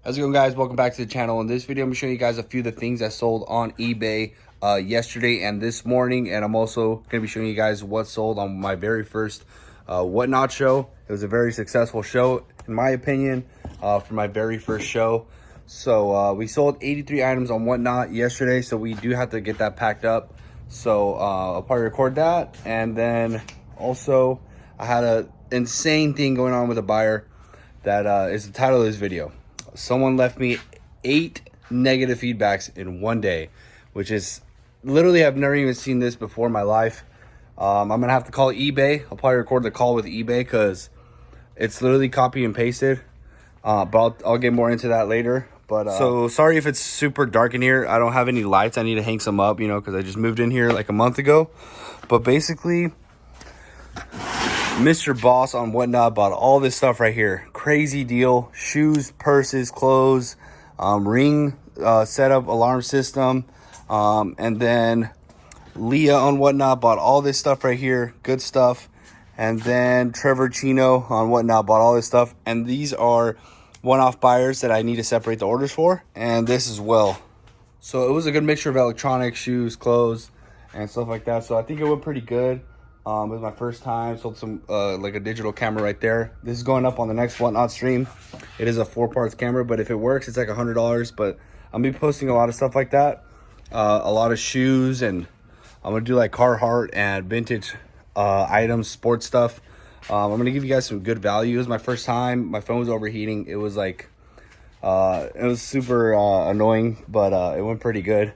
How's it going, guys? Welcome back to the channel. In this video, I'm showing you guys a few of the things that sold on eBay yesterday and this morning, and I'm also going to be showing you guys what sold on my very first Whatnot show. It was a very successful show, in my opinion, for my very first show. So we sold 83 items on Whatnot yesterday, so we do have to get that packed up. So I'll probably record that, and then also I had an insane thing going on with a buyer that is the title of this video. Someone left me 8 negative feedbacks in one day, which is literally, I've never even seen this before in my life. I'm gonna have to call eBay. I'll probably record the call with eBay because it's literally copy and pasted. But I'll get more into that later. But so sorry if it's super dark in here. I don't have any lights. I need to hang some up, you know, because I just moved in here like a month ago. But basically, Mr. Boss on Whatnot bought all this stuff right here. Crazy deal. Shoes, purses, clothes, ring setup, alarm system. And then Leah on Whatnot bought all this stuff right here. Good stuff. And then Trevor Chino on Whatnot bought all this stuff. And these are one-off buyers that I need to separate the orders for. And this as well. So it was a good mixture of electronics, shoes, clothes, and stuff like that. So I think it went pretty good. It was my first time. Sold some like a digital camera right there. This is going up on the next Whatnot stream. It is a 4-parts camera, but if it works, it's like $100. But I'm gonna be posting a lot of stuff like that. A lot of shoes, and I'm gonna do like Carhartt and vintage items, sports stuff. I'm gonna give you guys some good value. It was my first time. My phone was overheating. It was like it was super annoying, but it went pretty good.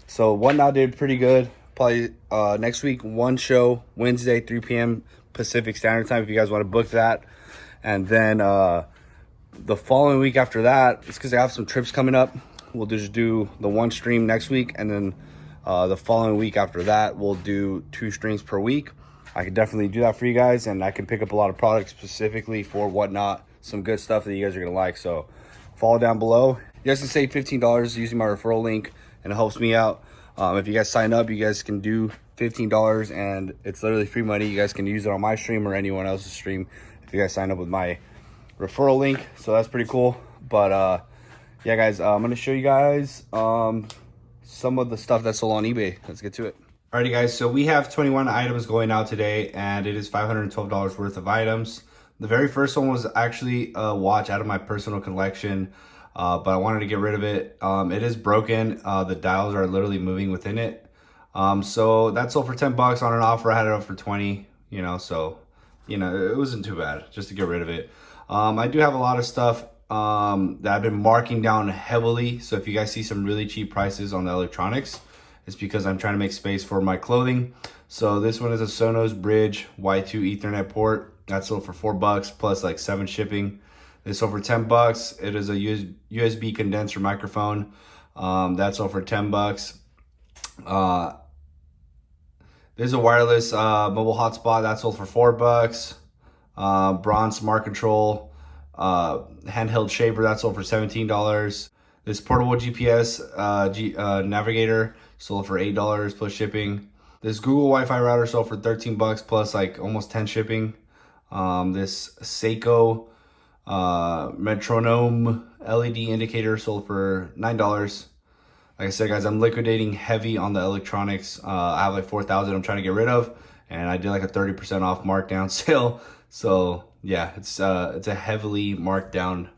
So Whatnot did pretty good. Probably next week, one show, Wednesday, 3 p.m. Pacific Standard Time, if you guys want to book that. And then the following week after that, it's because I have some trips coming up. We'll just do the one stream next week. And then the following week after that, we'll do 2 streams per week. I can definitely do that for you guys. And I can pick up a lot of products specifically for Whatnot. Some good stuff that you guys are going to like. So follow down below. You guys can save $15 using my referral link, and it helps me out. If you guys sign up, you guys can do $15, and it's literally free money. You guys can use it on my stream or anyone else's stream if you guys sign up with my referral link. So that's pretty cool. But yeah, guys, I'm gonna show you guys some of the stuff that's sold on eBay. Let's get to it. Alrighty, guys, so we have 21 items going out today, and it is $512 worth of items. The very first one was actually a watch out of my personal collection. But I wanted to get rid of it. It is broken. The dials are literally moving within it. So that sold for $10 on an offer. I had it up for 20, you know, so, you know, it wasn't too bad just to get rid of it. I do have a lot of stuff that I've been marking down heavily. So if you guys see some really cheap prices on the electronics, it's because I'm trying to make space for my clothing. So this one is a Sonos Bridge Y2 Ethernet port. That sold for $4 plus like 7 shipping. This sold for $10. It is a USB condenser microphone. That's sold for $10. There's a wireless mobile hotspot that sold for $4. Bronze smart control handheld shaver that sold for $17. This portable GPS navigator sold for $8 plus shipping. This Google Wi-Fi router sold for $13 plus like almost 10 shipping. This Seiko metronome LED indicator sold for $9. Like I said, guys, I'm liquidating heavy on the electronics. I have like 4,000 I'm trying to get rid of, and I did like a 30% off markdown sale. So yeah, it's a heavily marked down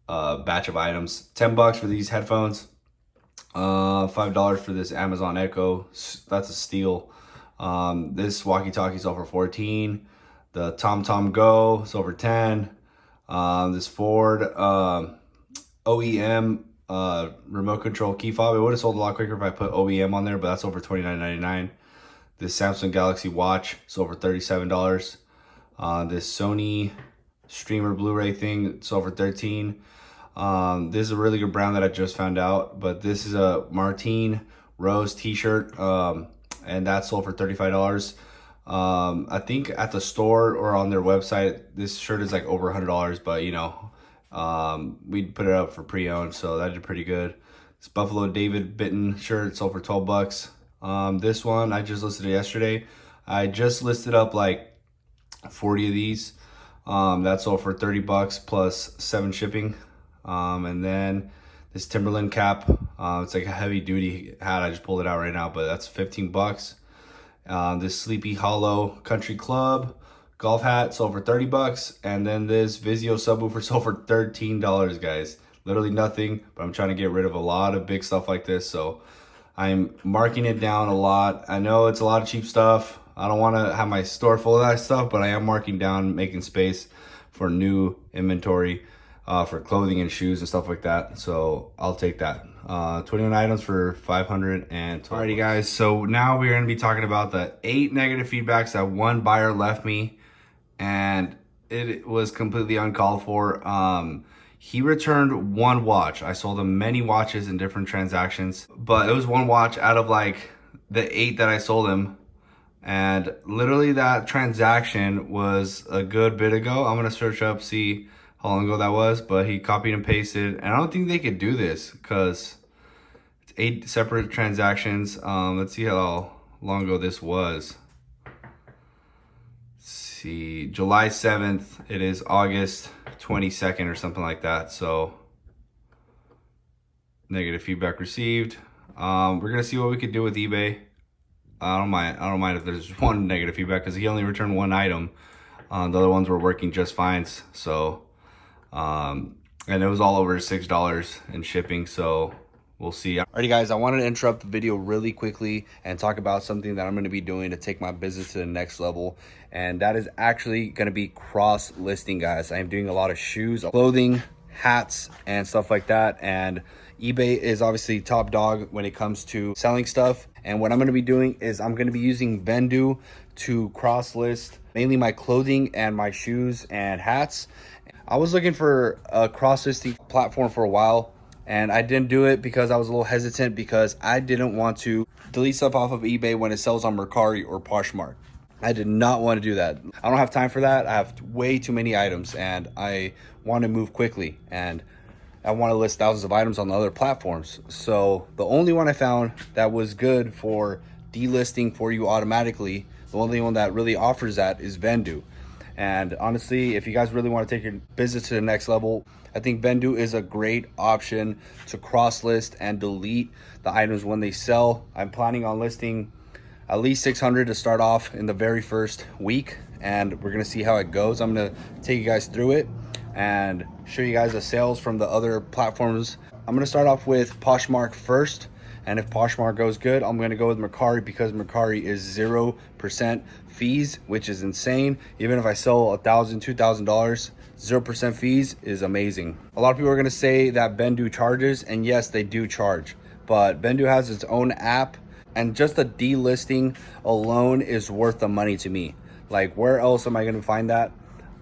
batch of items. $10 for these headphones, $5 for this Amazon Echo. That's a steal. This walkie-talkie sold for $14. The TomTom Go sold for $10. This Ford OEM remote control key fob. It would have sold a lot quicker if I put OEM on there, but that's over $29.99. This Samsung Galaxy Watch sold for $37. This Sony streamer Blu-ray thing sold for $13. This is a really good brand that I just found out, but this is a Martine Rose t-shirt, and that sold for $35. I think at the store or on their website, this shirt is like over $100, but you know, we put it up for pre-owned, so that did pretty good. This Buffalo David Bitten shirt sold for $12. This one I just listed it yesterday. I just listed up like 40 of these. That sold for $30 plus 7 shipping. And then this Timberland cap, it's like a heavy duty hat. I just pulled it out right now, but that's 15 bucks. This Sleepy Hollow Country Club golf hat sold for 30 bucks. And then this Vizio subwoofer sold for $13, guys. Literally nothing, but I'm trying to get rid of a lot of big stuff like this. So I'm marking it down a lot. I know it's a lot of cheap stuff. I don't want to have my store full of that stuff, but I am marking down, making space for new inventory, for clothing and shoes and stuff like that. So I'll take that. 21 items for 500 and alrighty guys, so now we're going to be talking about the 8 negative feedbacks that one buyer left me, and it was completely uncalled for. He returned one watch. I sold him many watches in different transactions, but it was one watch out of like the 8 that I sold him. And literally that transaction was a good bit ago. I'm gonna search up, see how long ago that was, but he copied and pasted. And I don't think they could do this because it's 8 separate transactions. Let's see how long ago this was. See, July 7th, it is August 22nd or something like that. So negative feedback received. We're gonna see what we could do with eBay. I don't mind if there's one negative feedback because he only returned one item. The other ones were working just fine. So and it was all over $6 in shipping, so we'll see. Alrighty guys, I wanted to interrupt the video really quickly and talk about something that I'm going to be doing to take my business to the next level, and that is actually going to be cross listing, guys. I am doing a lot of shoes, clothing, hats, and stuff like that, and eBay is obviously top dog when it comes to selling stuff. And what I'm going to be doing is I'm going to be using Vendu to cross list mainly my clothing and my shoes and hats. I was looking for a cross listing platform for a while, and I didn't do it because I was a little hesitant because I didn't want to delete stuff off of eBay when it sells on Mercari or Poshmark. I did not want to do that. I don't have time for that. I have way too many items and I want to move quickly, and I want to list thousands of items on the other platforms. So the only one I found that was good for delisting for you automatically, the only one that really offers that is Vendu. And honestly, if you guys really want to take your business to the next level, I think Vendu is a great option to cross list and delete the items when they sell. I'm planning on listing at least 600 to start off in the very first week, and we're gonna see how it goes. I'm gonna take you guys through it and show you guys the sales from the other platforms. I'm gonna start off with Poshmark first, and if Poshmark goes good, I'm gonna go with Mercari because Mercari is 0% fees, which is insane. Even if I sell $1,000, $2,000, 0% fees is amazing. A lot of people are gonna say that Vendu charges, and yes, they do charge, but Vendu has its own app, and just the delisting alone is worth the money to me. Like, where else am I gonna find that?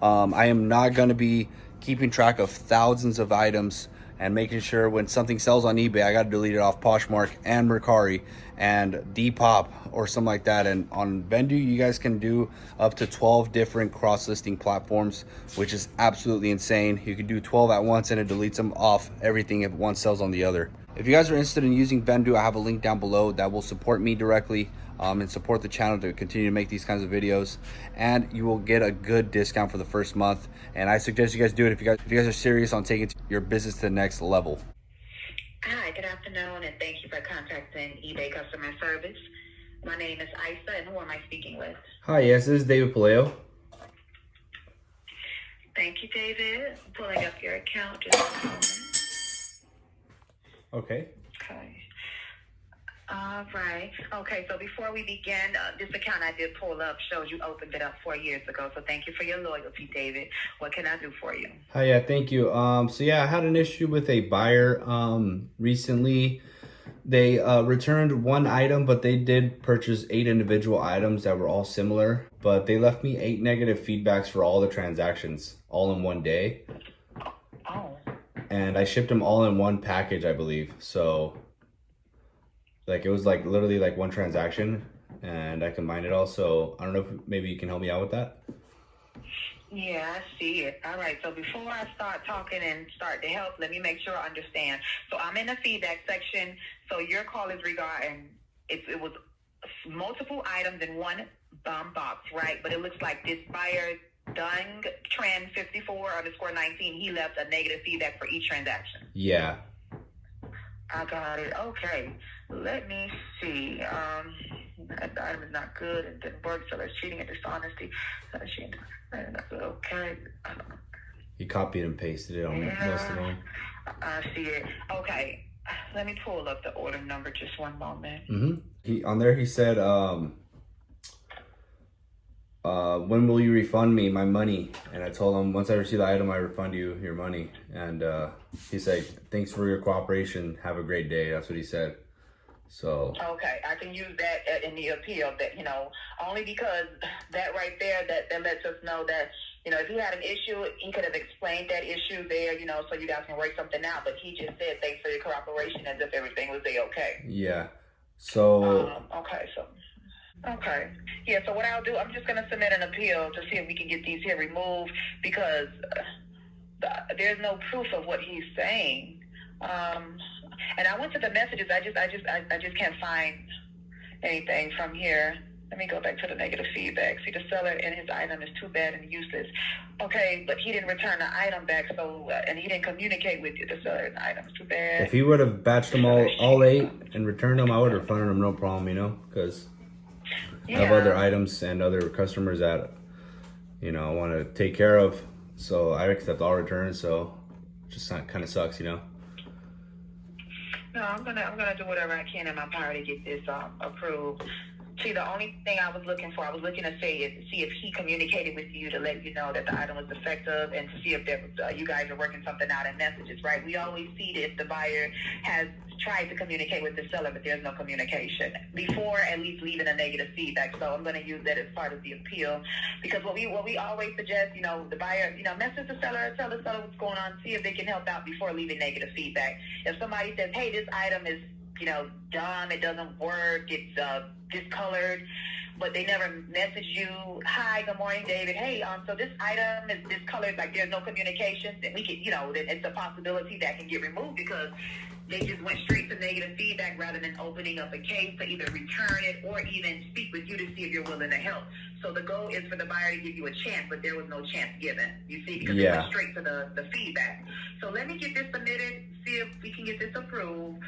I am not gonna be keeping track of thousands of items and making sure when something sells on eBay, I gotta delete it off Poshmark and Mercari and Depop or something like that. And on Vendu, you guys can do up to 12 different cross-listing platforms, which is absolutely insane. You can do 12 at once and it deletes them off everything if one sells on the other. If you guys are interested in using Vendu, I have a link down below that will support me directly and support the channel to continue to make these kinds of videos, and you will get a good discount for the first month. And I suggest you guys do it if you guys are serious on taking your business to the next level. Hi, good afternoon, and thank you for contacting eBay customer service. My name is Isa, and who am I speaking with? Hi, yes, this is David Paleo. Thank you, David. I'm pulling up your account just a moment. Okay. Okay. All right. Okay, so before we begin, this account I did pull up shows you opened it up 4 years ago. So thank you for your loyalty, David. What can I do for you? Hi, yeah, thank you. So yeah, I had an issue with a buyer recently. They returned one item, but they did purchase 8 individual items that were all similar. But they left me 8 negative feedbacks for all the transactions, all in one day. Oh. And I shipped them all in one package, I believe. So like it was like literally like one transaction, and I combined it all. So I don't know if maybe you can help me out with that. Yeah, I see it. All right. So before I start talking and start to help, let me make sure I understand. So I'm in the feedback section. So your call is regarding it was multiple items in one box, right? But it looks like this buyer Dung Trend 54_19. He left a negative feedback for each transaction. Yeah. I got it. Okay. Let me see. The item is not good and didn't work, so that's cheating and dishonesty. Okay. He copied and pasted it on most of them. I see it. Okay. Let me pull up the order number. Just one moment. On there he said, when will you refund me my money? And I told him, once I receive the item, I refund you your money. And he said, thanks for your cooperation. Have a great day. That's what he said. So okay, I can use that in the appeal. That, you know, only because that right there, that lets us know that, you know, if he had an issue, he could have explained that issue there, you know, so you guys can work something out. But he just said thanks for your cooperation, as if everything was okay. Yeah. So okay. Yeah, so what I'll do, I'm just going to submit an appeal to see if we can get these here removed, because there's no proof of what he's saying. And I went to the messages. I just can't find anything from here. Let me go back to the negative feedback. See, the seller and his item is too bad and useless. Okay, but he didn't return the item back, so and he didn't communicate with you. The seller and the item is too bad. If he would have batched them all 8 and returned them, I would have refunded them, no problem, you know, because I have other items and other customers that, you know, I want to take care of. So I accept all returns. So it just kind of sucks, you know. No, I'm gonna do whatever I can in my power to get this approved. See, the only thing I was looking to see if he communicated with you to let you know that the item was defective, and to see if there was, you guys are working something out in messages, right? We always see if the buyer has tried to communicate with the seller, but there's no communication before at least leaving a negative feedback. So I'm going to use that as part of the appeal, because what we always suggest, you know, the buyer, you know, message the seller, tell the seller what's going on, see if they can help out before leaving negative feedback. If somebody says, hey, this item is, you know, dumb, it doesn't work, it's discolored, but they never message you, hi, good morning, David, hey, so this item is discolored, like there's no communication, then we can, you know, then it's a possibility that can get removed, because they just went straight to negative feedback rather than opening up a case to either return it or even speak with you to see if you're willing to help. So the goal is for the buyer to give you a chance, but there was no chance given, you see, because they went straight to the feedback. So let me get this submitted, see if we can get this approved.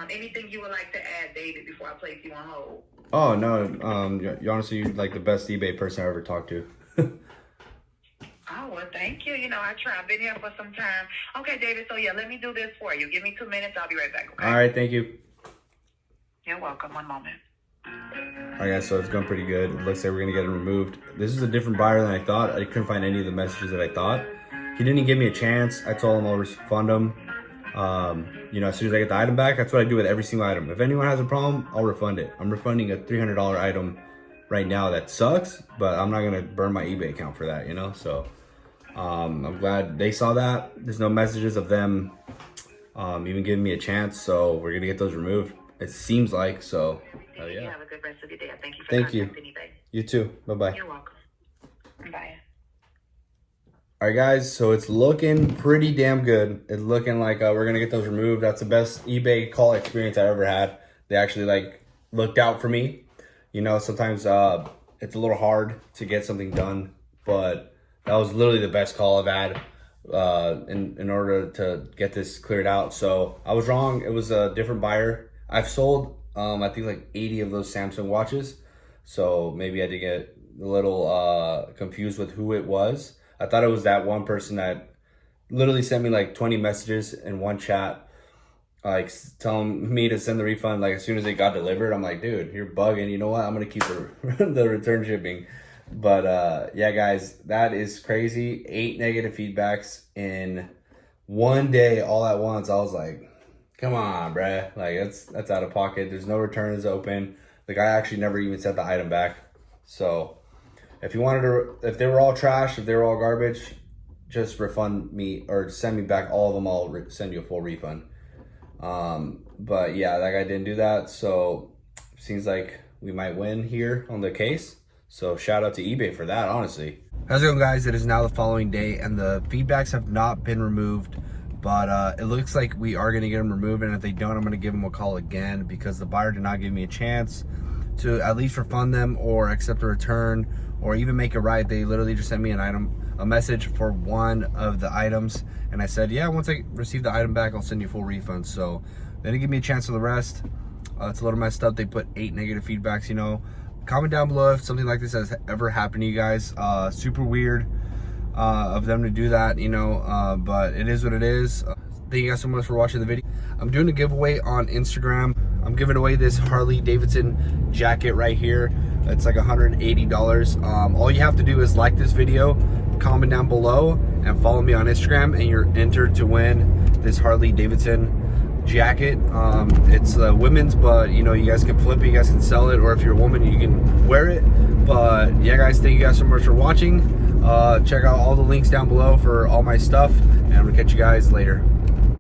Anything you would like to add, David, before I place you on hold? Oh, no. You honestly, you're like the best eBay person I ever talked to. Oh, well, thank you. You know, I try. I've been here for some time. Okay, David, so yeah, let me do this for you. Give me 2 minutes. I'll be right back, okay? All right, thank you. You're welcome. One moment. All right, guys, so it's going pretty good. It looks like we're going to get it removed. This is a different buyer than I thought. I couldn't find any of the messages that I thought. He didn't give me a chance. I told him I'll refund him. You know, as soon as I get the item back, that's what I do with every single item. If anyone has a problem, I'll refund it. I'm refunding a $300 item right now that sucks, but I'm not going to burn my eBay account for that, you know? So I'm glad they saw that. There's no messages of them even giving me a chance, so we're going to get those removed. It seems like, so yeah. You have a good rest of your day. Thank you for contacting eBay. You too. Bye-bye. You're welcome. Bye. All right, guys, so it's looking pretty damn good. It's looking like we're going to get those removed. That's the best eBay call experience I ever had. They actually, like, looked out for me. You know, sometimes it's a little hard to get something done, but that was literally the best call I've had in order to get this cleared out. So I was wrong. It was a different buyer. I've sold, I think, like 80 of those Samsung watches. So maybe I did get a little confused with who it was. I thought it was that one person that literally sent me like 20 messages in one chat, like telling me to send the refund like as soon as it got delivered. I'm like, dude, you're bugging. You know what? I'm going to keep the return shipping. But yeah, guys, that is crazy. 8 negative feedbacks in one day all at once. I was like, come on, bruh. Like, that's out of pocket. There's no returns open. The guy actually never even sent the item back. So if you wanted to, if they were all trash, if they were all garbage, just refund me or send me back all of them. I'll send you a full refund. But yeah, that guy didn't do that. So seems like we might win here on the case. So shout out to eBay for that, honestly. How's it going, guys? It is now the following day and the feedbacks have not been removed, but it looks like we are going to get them removed. And if they don't, I'm going to give them a call again because the buyer did not give me a chance to at least refund them or accept a return or even make it right. They literally just sent me a message for one of the items, and I said, yeah, once I receive the item back, I'll send you a full refund. So they didn't give me a chance for the rest. It's a little messed up. They put 8 negative feedbacks. You know, comment down below if something like this has ever happened to you guys. Super weird of them to do that, you know, but it is what it is. Thank you guys so much for watching the video. I'm doing a giveaway on Instagram. I'm giving away this Harley Davidson jacket right here. It's like $180. All you have to do is like this video, comment down below, and follow me on Instagram, and you're entered to win this Harley Davidson jacket. It's women's, but you know, you guys can flip it, you guys can sell it, or if you're a woman, you can wear it. But yeah, guys, thank you guys so much for watching. Check out all the links down below for all my stuff, and I'm gonna catch you guys later.